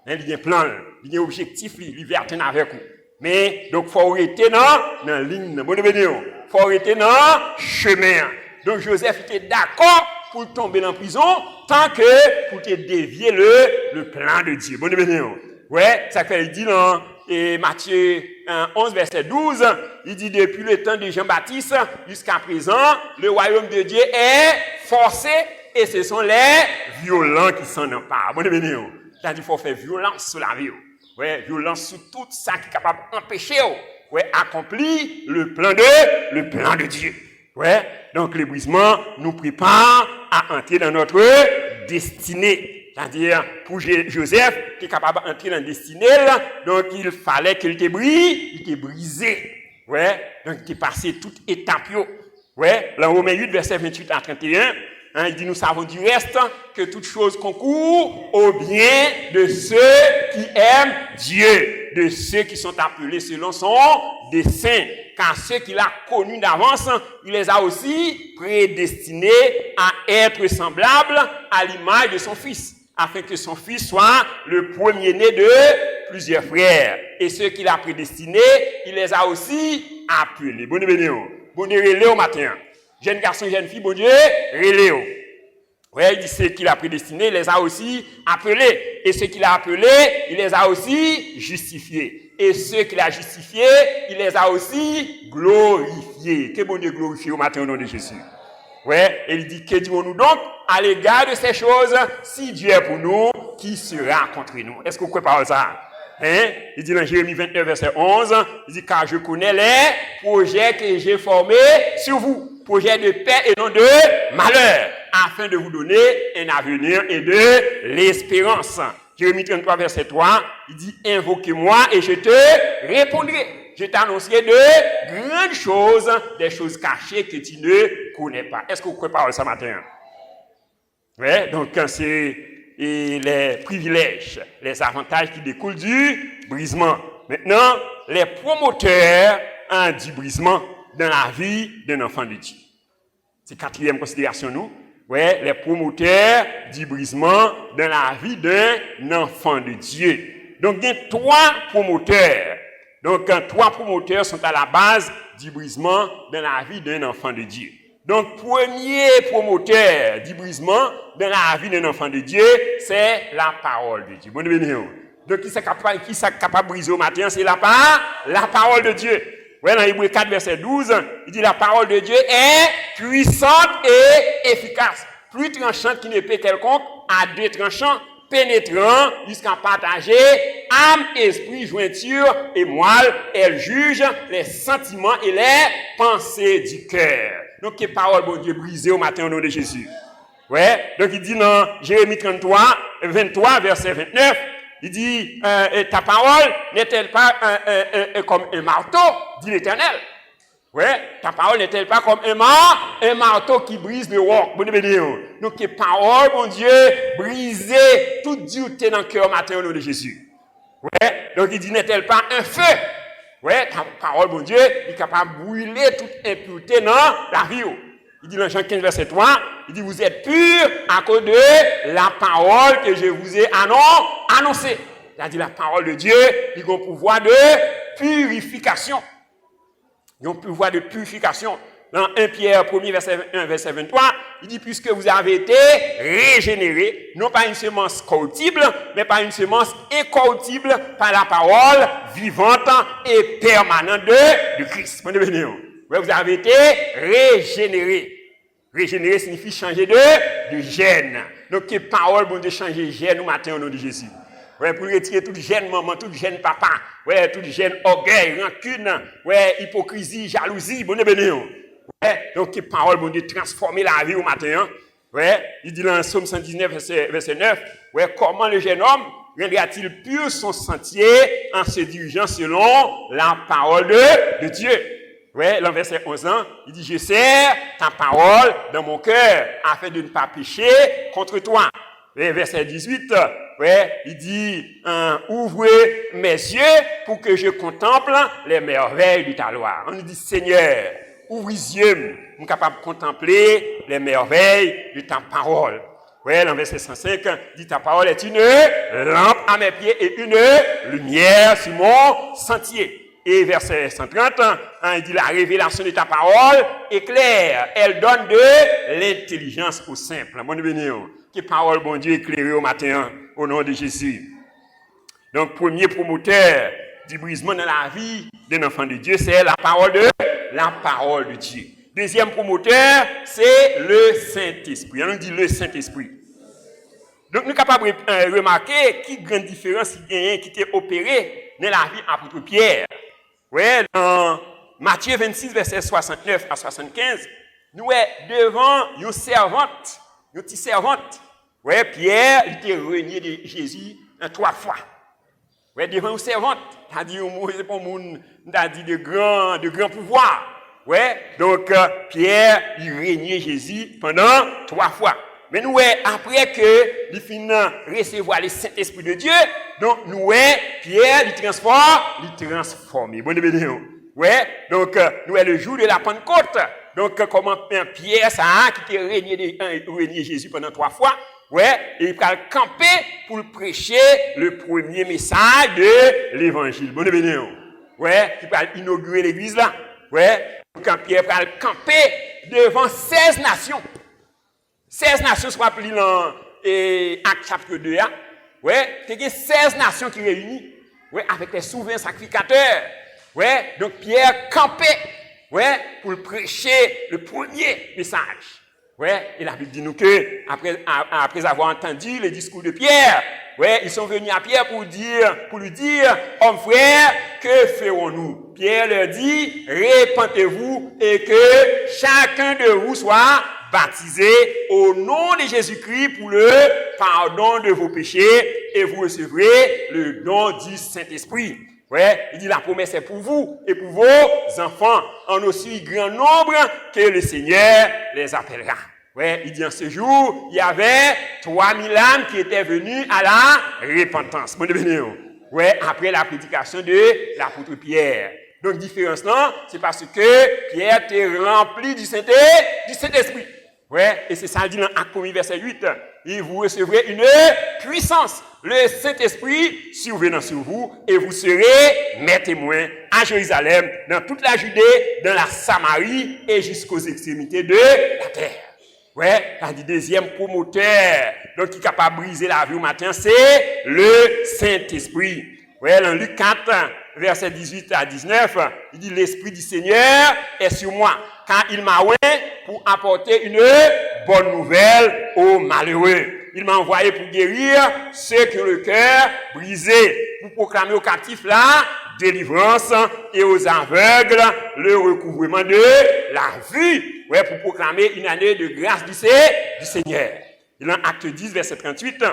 Il y a un plan, il y a un objectif, il va atteindre avec vous. Mais, donc, il faut arrêter dans la ligne, bon béni. Il faut arrêter dans le chemin. Donc, Joseph était d'accord pour tomber dans la prison, tant que pour te dévier le plan de Dieu. Bon béni. Ouais, ça fait, il dit dans Matthieu 11, verset 12, il dit depuis le temps de Jean-Baptiste jusqu'à présent, le royaume de Dieu est forcé et ce sont les violents qui s'en emparent. Bon béni. C'est-à-dire qu'il faut faire violence sur la vie. Ouais, violence sur tout ça qui est capable d'empêcher, ouais, accomplir le plan de Dieu. Ouais, donc le brisement nous prépare à entrer dans notre destinée. C'est-à-dire, pour Joseph, qui est capable d'entrer dans la destinée, donc il fallait qu'il te brisé. Ouais, donc il est passé toute étape. Ouais, dans Romains 8, verset 28 à 31, hein, il dit, nous savons du reste que toute chose concourt au bien de ceux qui aiment Dieu, de ceux qui sont appelés selon son dessein. Car ceux qu'il a connus d'avance, il les a aussi prédestinés à être semblables à l'image de son fils, afin que son fils soit le premier-né de plusieurs frères. Et ceux qu'il a prédestinés, il les a aussi appelés. Bon Dieu, bon Dieu, relais au matin. Jeune garçon, jeune fille, bon Dieu, relais. Ouais, il dit ceux qu'il a prédestinés, il les a aussi appelés. Et ceux qu'il a appelés, il les a aussi justifiés. Et ceux qu'il a justifiés, il les a aussi glorifiés. Que bon Dieu glorifie au matin au nom de Jésus. Ouais, et il dit, que dirons-nous donc à l'égard de ces choses? Si Dieu est pour nous, qui sera contre nous? Est-ce que vous croyez ça? Hein? Il dit dans Jérémie 29, verset 11, il dit, car je connais les projets que j'ai formés sur vous. Projets de paix et non de malheur, afin de vous donner un avenir et de l'espérance. Jérémie 33, verset 3, il dit, invoquez-moi et je te répondrai. Je t'annoncerai de grandes choses, des choses cachées que tu ne connais pas. Est-ce que vous croyez pas ce matin? Ouais, donc c'est les privilèges, les avantages qui découlent du brisement. Maintenant, les promoteurs du brisement dans la vie d'un enfant de Dieu. C'est quatrième considération, nous. Ouais, les promoteurs du brisement dans la vie d'un enfant de Dieu. Donc, il y a trois promoteurs. Donc, trois promoteurs sont à la base du brisement dans la vie d'un enfant de Dieu. Donc, premier promoteur du brisement dans la vie d'un enfant de Dieu, c'est la parole de Dieu. Bonne bénédiction. Donc, qui s'est capable de briser au matin, c'est la parole de Dieu. Ouais, dans Hébreux 4, verset 12, il dit la parole de Dieu est puissante et efficace. Plus tranchante qu'une épée quelconque, à deux tranchants, pénétrant jusqu'à partager âme, esprit, jointure et moelle. Elle juge les sentiments et les pensées du cœur. Donc, quelle parole, bon Dieu, brisée au matin au nom de Jésus. Ouais, donc il dit dans Jérémie 33, 23, verset 29, il dit, ta parole n'est-elle pas comme un marteau, dit l'Éternel? Ouais, ta parole n'est-elle pas comme un marteau qui brise le roc? Bonne bénédiction. Donc, quelle parole, mon Dieu, briser toute dureté dans le cœur matin au nom de Jésus. Ouais, donc il dit, n'est-elle pas un feu? Ouais, ta parole, mon Dieu, est capable de brûler toute impureté dans la vie. Il dit dans Jean 15, verset 3, il dit, vous êtes purs à cause de la parole que je vous ai annoncée. Il a dit, la parole de Dieu, il a un pouvoir de purification. Il a un pouvoir de purification. Dans 1 Pierre 1er, verset 1, verset 23, il dit, puisque vous avez été régénérés, non pas une semence corruptible, mais par une semence incorruptible, par la parole vivante et permanente de Christ. Vous avez été régénérés. Régénérer signifie changer de gène. Donc, quelle parole, bon Dieu, changer de gène au matin au nom de Jésus. Ouais, pour retirer tout gène maman, tout gène papa, ouais, tout gène orgueil, rancune, ouais, hypocrisie, jalousie, bon Dieu, ouais, donc quelle parole, bon Dieu, transformer la vie au matin, hein? Ouais, il dit dans Psaume 119, verset 9, ouais, comment le jeune homme rendra-t-il pur son sentier en se dirigeant selon la parole de Dieu? Ouais, dans verset 11 ans, il dit, je serre ta parole dans mon cœur afin de ne pas pécher contre toi. Et verset 18, ouais, il dit, ouvrez mes yeux pour que je contemple les merveilles de ta loi. On dit, Seigneur, ouvre les yeux, je suis capable de contempler les merveilles de ta parole. Ouais, dans verset 105, il dit, ta parole est une lampe à mes pieds et une lumière sur mon sentier. Et verset 130, il dit, la révélation de ta parole est claire. Elle donne de l'intelligence aux simples. Bonne bénédiction. Que parole, bon Dieu, éclairée au matin, au nom de Jésus. Donc, premier promoteur du brisement dans la vie d'un enfant de Dieu, c'est la parole de Dieu. Deuxième promoteur, c'est le Saint-Esprit. On dit le Saint-Esprit. Donc, nous sommes capables de remarquer quelle grande différence il y a qui était opérée dans la vie de l'apôtre Pierre. Ouais, dans Matthieu 26, verset 69 à 75, nous sommes devant une servante, une petite servante. Ouais, Pierre, il était renié de Jésus 3 fois. Ouais, devant une servante, il a dit, c'est pas monde, il a dit de grands pouvoirs. Ouais, donc Pierre, il reniait Jésus pendant 3 fois. Mais nous, après que il finit recevoir le Saint-Esprit de Dieu, donc nous, Pierre, il transforme. Bonne bénédiction. Ouais, donc nous, le jour de la Pentecôte. Donc, comment Pierre, ça, qui était régné Jésus pendant 3 fois, ouais, et il va camper pour prêcher le premier message de l'évangile. Bonne bénédiction. Ouais, il va inaugurer l'église là. Ouais, quand Pierre va camper devant 16 nations. 16 nations sont appelées dans Actes chapitre 2. Ouais, il y a 16 nations qui réunissent. ouais, avec les souverains sacrificateurs. Ouais, donc Pierre campait, ouais, pour prêcher le premier message. Ouais, et la Bible dit nous que après avoir entendu le discours de Pierre, ouais, ils sont venus à Pierre pour lui dire, homme frère, que ferons-nous? Pierre leur dit, répentez-vous et que chacun de vous soit baptisé au nom de Jésus-Christ pour le pardon de vos péchés et vous recevrez le don du Saint-Esprit. Ouais, il dit la promesse est pour vous et pour vos enfants, en aussi grand nombre que le Seigneur les appellera. Ouais, il dit en ce jour, il y avait 3000 âmes qui étaient venues à la repentance. Bon, ouais, après la prédication de l'apôtre Pierre. Donc, différence là, c'est parce que Pierre était rempli du Saint-Esprit. Ouais, et c'est ça, il dit dans Actes 1, verset 8. Et vous recevrez une puissance, le Saint-Esprit survenant sur vous, et vous serez mes témoins à Jérusalem, dans toute la Judée, dans la Samarie et jusqu'aux extrémités de la terre. Ouais, le deuxième promoteur, donc qui est capable de briser la vie au matin, c'est le Saint-Esprit. Ouais, dans Luc 4, verset 18 à 19, il dit, l'Esprit du Seigneur est sur moi, car il m'a oint pour apporter une bonne nouvelle aux malheureux. Il m'a envoyé pour guérir ceux qui ont le cœur brisé, pour proclamer aux captifs la délivrance et aux aveugles le recouvrement de la vue. Ouais, pour proclamer une année de grâce du Seigneur. Il en Acte 10, verset 38,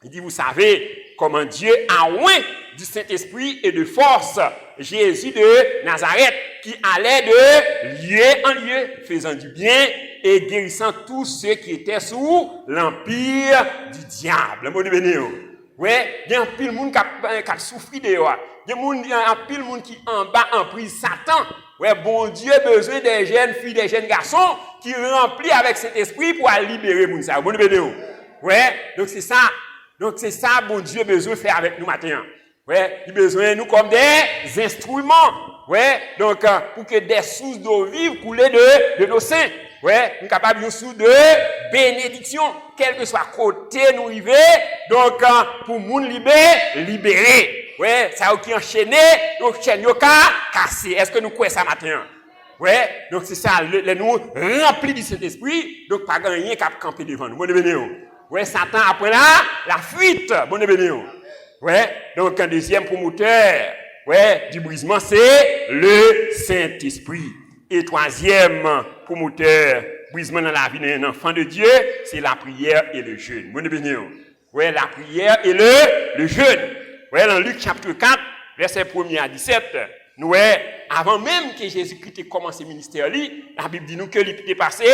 il dit, vous savez comment Dieu a oint du Saint-Esprit et de force Jésus de Nazareth, qui allait de lieu en lieu, faisant du bien et guérissant tous ceux qui étaient sous l'empire du diable. Ouais, il y a un pile monde qui a souffert de ça. Il y a un pile monde qui en bas en prise Satan. Ouais, bon Dieu a besoin des jeunes filles, des jeunes garçons qui remplissent avec cet esprit pour libérer moun ça. Ouais, donc c'est ça. Donc c'est ça bon Dieu a besoin de faire avec nous matin. Ouais, il a besoin de nous comme des instruments. Ouais, donc pour que des sources d'eau vive coulent de nos seins. Ouais, nous sommes capables d'une source de bénédiction, quel que soit côté nous arriver. Donc pour moun libérer. Ouais, ça qui enchaîné, donc chaîne yo cassé. Est-ce que nous croyons ça matin? Ouais, donc c'est ça, nous remplis de cet esprit, donc pas gagner qu'à camper devant nous. Bon bénéo. Ouais, Satan après là, la fuite. Bon bénéo. Ouais, donc un deuxième promoteur, ouais, du brisement, c'est le Saint-Esprit. Et troisième promoteur, brisement dans la vie d'un enfant de Dieu, c'est la prière et le jeûne. Bon bénéo. Ouais, la prière et le jeûne. Ouais, dans Luc chapitre 4, verset 1er à 17, nous, avant même que Jésus-Christ ait commencé le ministère, la Bible dit nous que il était passé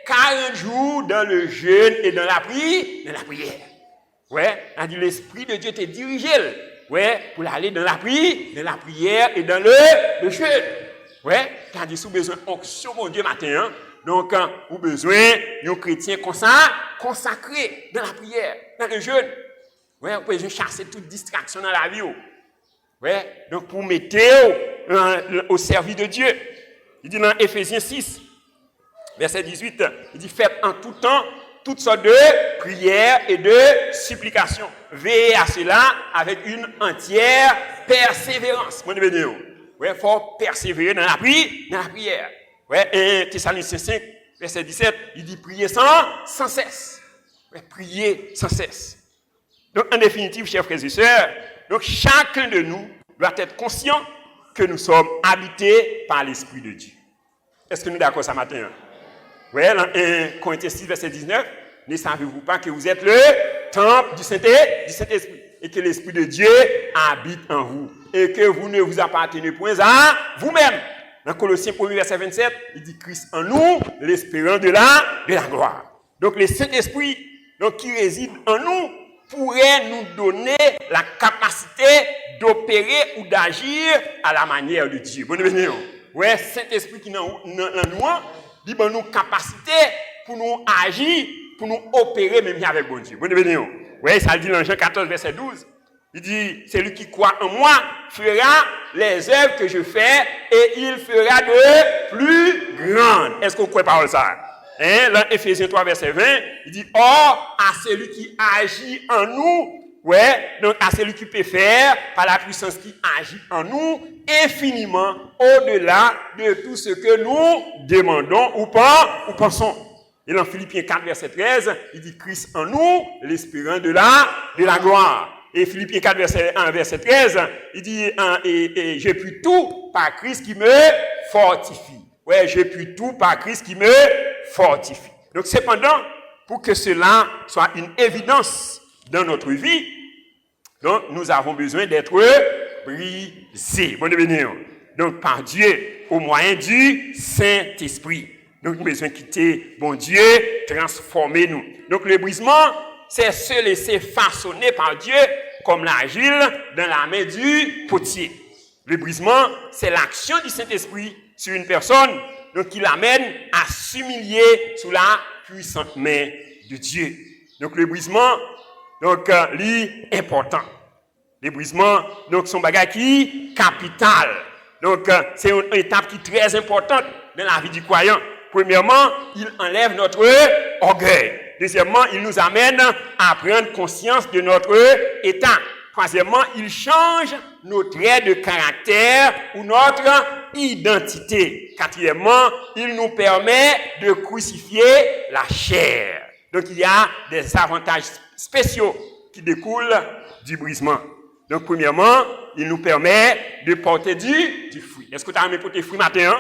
40 jours dans le jeûne et dans la prière. Ouais, on dit l'Esprit de Dieu te dirigé, ouais, pour aller dans la prière et dans le jeûne. Ouais, t'as dit sous besoin d'onction, mon Dieu, matin, hein? Donc, vous besoin d'un chrétien consacré dans la prière, dans le jeûne. Ouais, vous pouvez chasser toute distraction dans la vie. Ouais, donc pour mettre au service de Dieu. Il dit dans Éphésiens 6, verset 18, il dit faites en tout temps toutes sortes de prières et de supplications. Veillez à cela avec une entière persévérance. Mon bénéo. Ouais, faut persévérer dans la prière. Ouais, et Thessaloniciens 5, verset 17, il dit priez sans cesse. Ouais, priez sans cesse. Donc, en définitive, chers frères et sœurs, donc chacun de nous doit être conscient que nous sommes habités par l'Esprit de Dieu. Est-ce que nous sommes d'accord ce matin? Oui, dans 1 Corinthiens 6, verset 19, ne savez-vous pas que vous êtes le temple du Saint-Esprit et que l'Esprit de Dieu habite en vous et que vous ne vous appartenez point à vous-même. Dans Colossiens 1, verset 27, il dit Christ en nous, l'espérance de la gloire. Donc, le Saint-Esprit donc, qui réside en nous, pourrait nous donner la capacité d'opérer ou d'agir à la manière de Dieu. Bon, bienvenue. Ouais, Saint-Esprit qui dans nous, dit bon nous capacité pour nous agir, pour nous opérer même avec bon Dieu. Bon, bienvenue. Ouais, ça dit dans Jean 14 verset 12. Il dit celui qui croit en moi fera les œuvres que je fais et il fera de plus grandes. Est-ce que vous croyez parole ça? Hein, dans Éphésiens 3, verset 20, il dit, or, à celui qui agit en nous Ouais, donc à celui qui peut faire par la puissance qui agit en nous infiniment au-delà de tout ce que nous demandons ou pensons. Et dans Philippiens 4, verset 13, il dit Christ en nous, l'espérant de la gloire. Et Philippiens 4, verset 1, verset 13, il dit et j'ai pu tout par Christ qui me fortifie. Ouais, j'ai pu tout par Christ qui me fortifie. Donc cependant, pour que cela soit une évidence dans notre vie, donc nous avons besoin d'être brisés. Bon devenir. Donc par Dieu, au moyen du Saint-Esprit. Donc nous avons besoin de quitter, bon Dieu, transformer nous. Donc le brisement, c'est se laisser façonner par Dieu comme l'argile dans la main du potier. Le brisement, c'est l'action du Saint-Esprit sur une personne, donc qui l'amène à s'humilier sous la puissante main de Dieu. Donc le brisement, donc important. Le brisement, donc son bagage qui capital. Donc c'est une étape qui est très importante dans la vie du croyant. Premièrement, il enlève notre orgueil. Deuxièmement, il nous amène à prendre conscience de notre état. Troisièmement, il change nos traits de caractère ou notre identité. Quatrièmement, il nous permet de crucifier la chair. Donc, il y a des avantages spéciaux qui découlent du brisement. Donc, premièrement, il nous permet de porter du fruit. Est-ce que tu as aimé porter fruit matin?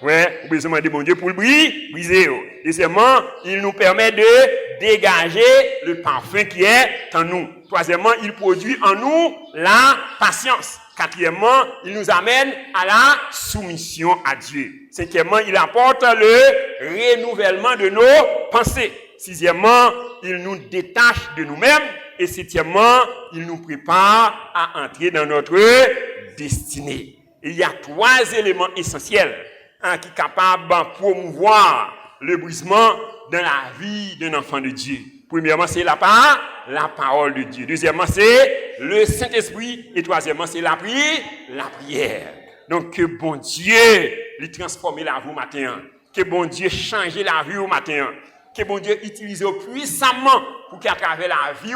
Ouais, vous besoin de bon Dieu pour le briser. Deuxièmement, il nous permet de dégager le parfum qui est en nous. Troisièmement, il produit en nous la patience. Quatrièmement, il nous amène à la soumission à Dieu. Cinquièmement, il apporte le renouvellement de nos pensées. Sixièmement, il nous détache de nous-mêmes. Et septièmement, il nous prépare à entrer dans notre destinée. Il y a trois éléments essentiels qui est capable de promouvoir le brisement dans la vie d'un enfant de Dieu. Premièrement, c'est la parole de Dieu. Deuxièmement, c'est le Saint-Esprit. Et troisièmement, c'est la prière. Donc, que bon Dieu lui transforme la vie au matin. Que bon Dieu change la vie au matin. Que bon Dieu utilise puissamment pour qu'à travers la vie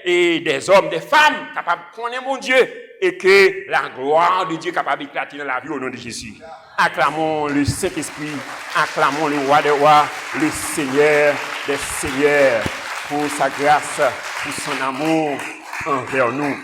et des hommes, des femmes, capables de connaître mon Dieu. Et que la gloire de Dieu est capable d'éclater dans la vie au nom de Jésus. Acclamons le Saint-Esprit, acclamons le roi des rois, le Seigneur des seigneurs, pour sa grâce, pour son amour envers nous.